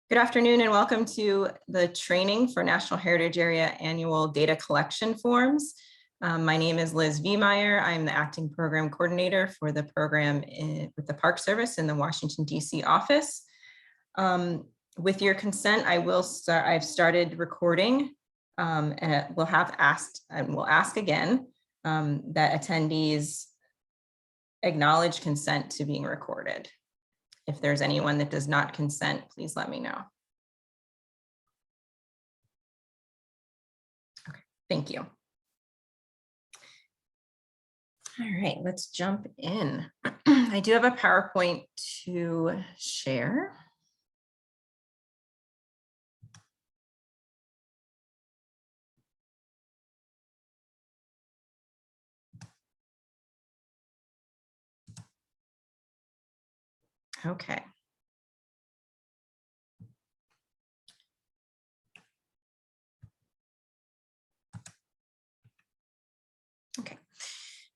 Good afternoon and welcome to the training for National Heritage Area Annual Data Collection Forms. My name is Liz Viemeyer. I'm the acting program coordinator for the program with the Park Service in the Washington, D.C. office. With your consent, I've started recording and we'll ask again that attendees acknowledge consent to being recorded. If there's anyone that does not consent, please let me know. Okay, thank you. All right, let's jump in. I do have a PowerPoint to share. Okay. Okay.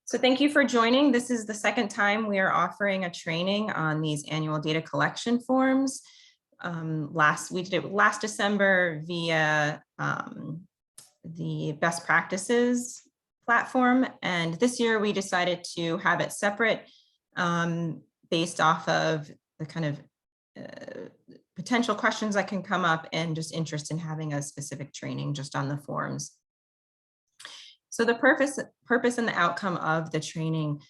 So thank you for joining. This is the second time we are offering a training on these annual data collection forms. We did it last December via the best practices platform. And this year we decided to have it separate based off of the kind of potential questions that can come up and just interest in having a specific training just on the forms. So the purpose and the outcome of the training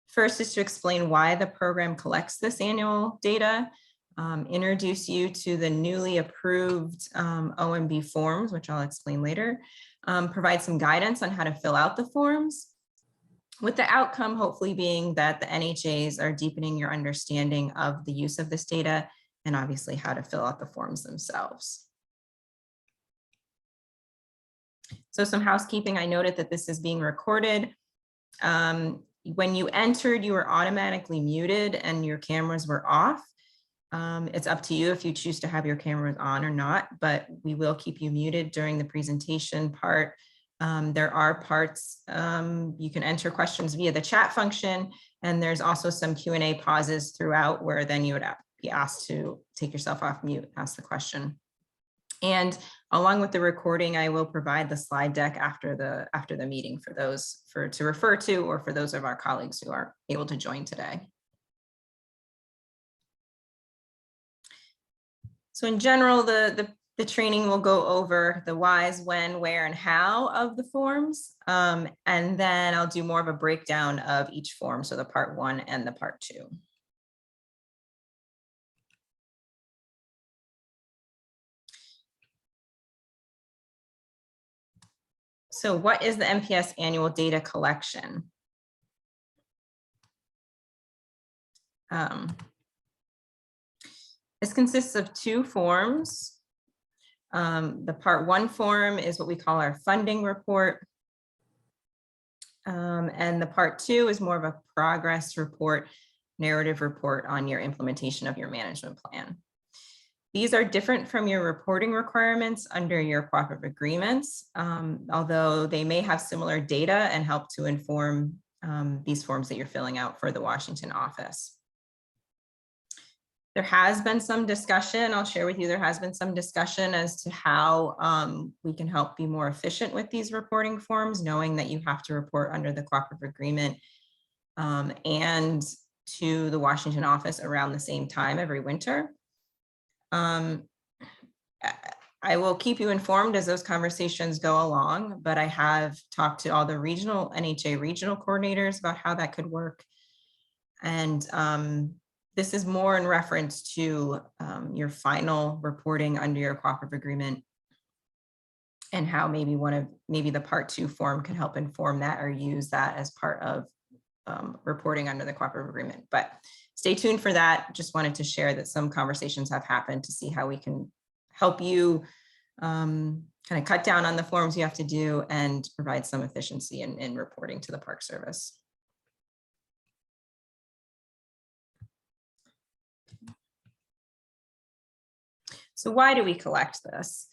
first is to explain why the program collects this annual data, introduce you to the newly approved OMB forms, which I'll explain later, provide some guidance on how to fill out the forms, with the outcome hopefully being that the NHAs are deepening your understanding of the use of this data and obviously how to fill out the forms themselves. So some housekeeping, I noted that this is being recorded. When you entered, you were automatically muted and your cameras were off. It's up to you if you choose to have your cameras on or not, but we will keep you muted during the presentation part. There are parts, you can enter questions via the chat function, and there's also some Q&A pauses throughout where then you would be asked to take yourself off mute, ask the question. And along with the recording, I will provide the slide deck after the meeting for those to refer to, or for those of our colleagues who are able to join today. So in general, the training will go over the whys, when, where, and how of the forms. And then I'll do more of a breakdown of each form, so the part 1 and the part 2. So what is the NPS annual data collection? This consists of 2 forms. The part 1 form is what we call our funding report. And the part 2 is more of a progress report, narrative report on your implementation of your management plan. These are different from your reporting requirements under your cooperative agreements, although they may have similar data and help to inform these forms that you're filling out for the Washington office. There has been some discussion, I'll share with you, there has been some discussion as to how we can help be more efficient with these reporting forms, knowing that you have to report under the cooperative agreement and to the Washington office around the same time every winter. I will keep you informed as those conversations go along, but I have talked to all the NHA regional coordinators about how that could work. And this is more in reference to your final reporting under your cooperative agreement and how maybe the part 2 form can help inform that or use that as part of reporting under the cooperative agreement. But stay tuned for that. Just wanted to share that some conversations have happened to see how we can help you kind of cut down on the forms you have to do and provide some efficiency in reporting to the Park Service. So why do we collect this?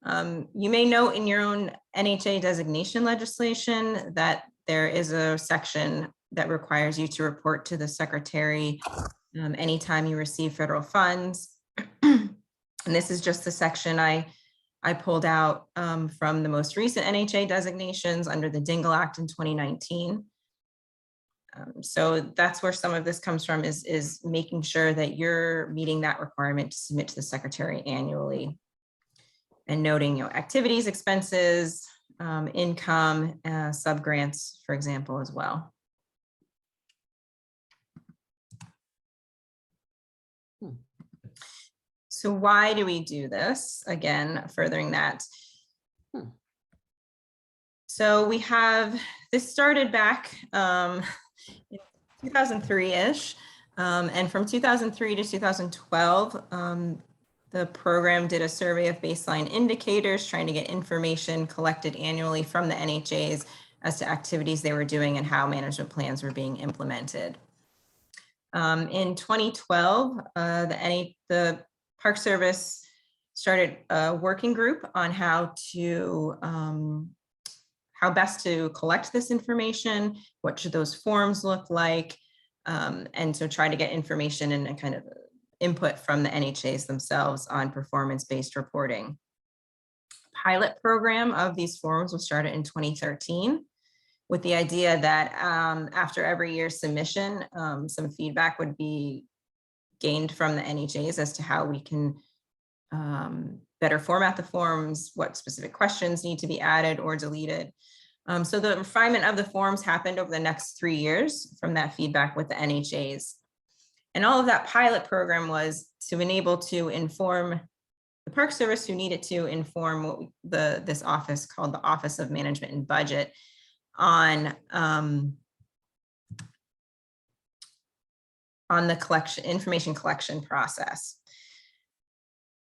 You may note in your own NHA designation legislation that there is a section that requires you to report to the secretary anytime you receive federal funds. And this is just the section I pulled out from the most recent NHA designations under the Dingle Act in 2019. So that's where some of this comes from, is making sure that you're meeting that requirement to submit to the secretary annually, and noting, activities, expenses, income, subgrants, for example, as well. So why do we do this? Again, furthering that. So we have, this started back in 2003-ish, and from 2003 to 2012, the program did a survey of baseline indicators, trying to get information collected annually from the NHAs as to activities they were doing and how management plans were being implemented. In 2012, the Park Service started a working group on how best to collect this information, what should those forms look like, and so try to get information and kind of input from the NHAs themselves on performance-based reporting. Pilot program of these forms was started in 2013 with the idea that after every year's submission, some feedback would be gained from the NHAs as to how we can better format the forms, what specific questions need to be added or deleted. So the refinement of the forms happened over the next 3 years from that feedback with the NHAs. And all of that pilot program was to enable to inform the Park Service, who needed to inform what this office called the Office of Management and Budget on the information collection process.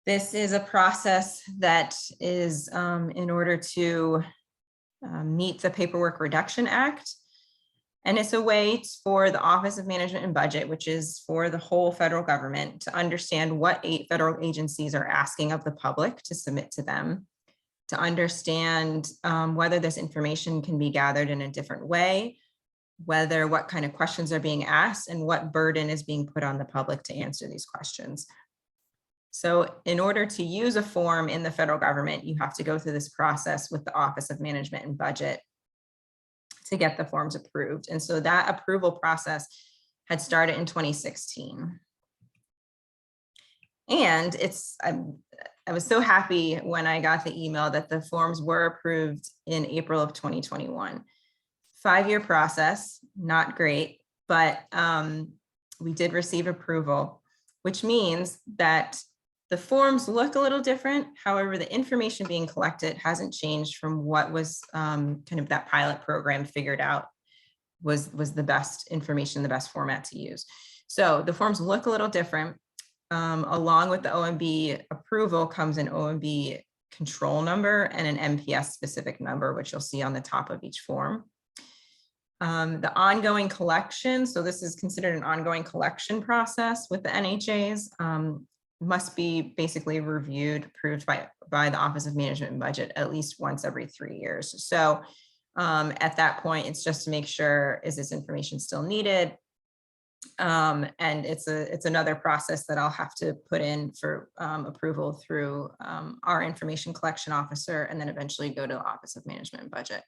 This is a process that is in order to meet the Paperwork Reduction Act. And it's a way for the Office of Management and Budget, which is for the whole federal government, to understand what 8 federal agencies are asking of the public to submit to them, to understand whether this information can be gathered in a different way, what kind of questions are being asked, and what burden is being put on the public to answer these questions. So in order to use a form in the federal government, you have to go through this process with the Office of Management and Budget to get the forms approved. And so that approval process had started in 2016. And I was so happy when I got the email that the forms were approved in April of 2021. 5-year process, not great, but we did receive approval, which means that the forms look a little different. However, the information being collected hasn't changed from what was kind of that pilot program figured out was the best information, the best format to use. So the forms look a little different. Along with the OMB approval comes an OMB control number and an MPS specific number, which you'll see on the top of each form. The ongoing collection, so this is considered an ongoing collection process with the NHAs, must be basically reviewed, approved by the Office of Management and Budget at least once every 3 years. So at that point, it's just to make sure, is this information still needed? And it's another process that I'll have to put in for approval through our information collection officer, and then eventually go to the Office of Management and Budget.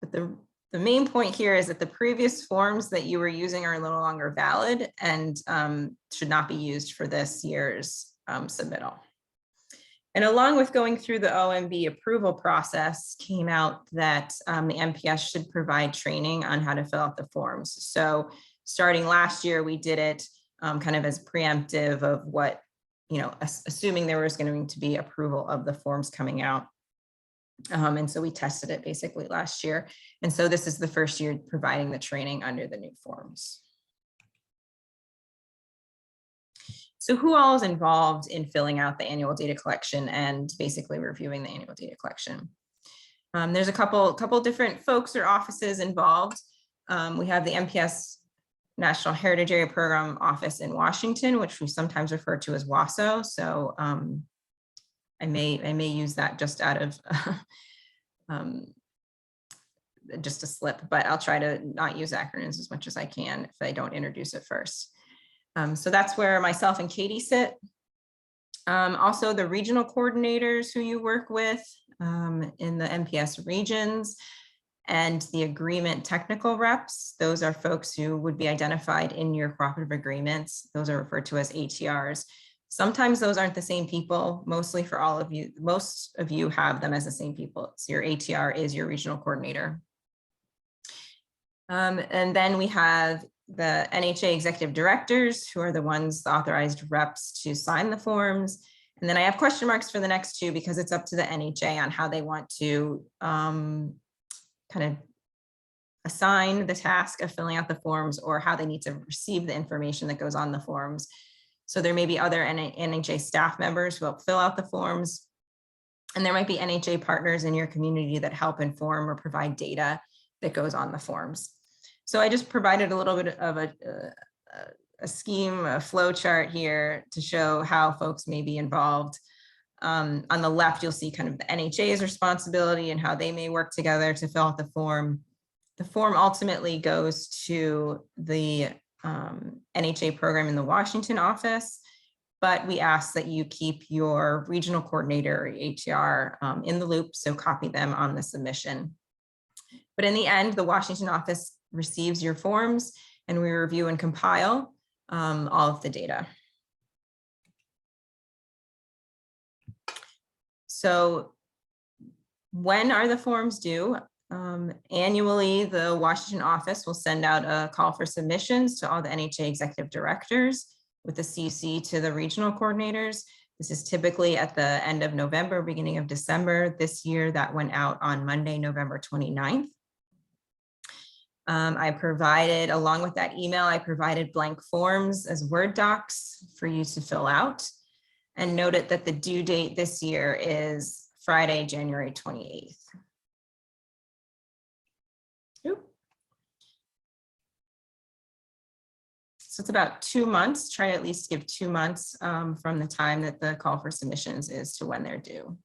But the main point here is that the previous forms that you were using are no longer valid and should not be used for this year's submittal. And along with going through the OMB approval process came out that the MPS should provide training on how to fill out the forms. So starting last year, we did it kind of as preemptive of what, assuming there was going to be approval of the forms coming out. And so we tested it basically last year. And so this is the first year providing the training under the new forms. So who all is involved in filling out the annual data collection and basically reviewing the annual data collection? There's a couple different folks or offices involved. We have the MPS National Heritage Area Program Office in Washington, which we sometimes refer to as WASO. So I may use that just out of just a slip, but I'll try to not use acronyms as much as I can if I don't introduce it first. So that's where myself and Katie sit. Also the regional coordinators who you work with in the MPS regions, and the agreement technical reps. Those are folks who would be identified in your cooperative agreements. Those are referred to as ATRs. Sometimes those aren't the same people. Mostly for all of you, most of you have them as the same people. So your ATR is your regional coordinator. And then we have the NHA executive directors, who are the ones, the authorized reps to sign the forms. And then I have question marks for the next two because it's up to the NHA on how they want to kind of assign the task of filling out the forms, or how they need to receive the information that goes on the forms. So there may be other NHA staff members who help fill out the forms. And there might be NHA partners in your community that help inform or provide data that goes on the forms. So I just provided a little bit of a scheme, a flow chart here to show how folks may be involved. On the left, you'll see kind of the NHA's responsibility and how they may work together to fill out the form. The form ultimately goes to the NHA program in the Washington office, but we ask that you keep your regional coordinator or ATR in the loop, so copy them on the submission. But in the end, the Washington office receives your forms and we review and compile all of the data. So when are the forms due? Annually, the Washington office will send out a call for submissions to all the NHA executive directors with the CC to the regional coordinators. This is typically at the end of November, beginning of December. This year that went out on Monday, November 29th. I provided, along with that email, I provided blank forms as Word docs for you to fill out, and noted that the due date this year is Friday, January 28th. So it's about 2 months. Try to at least give 2 months from the time that the call for submissions is to when they're due.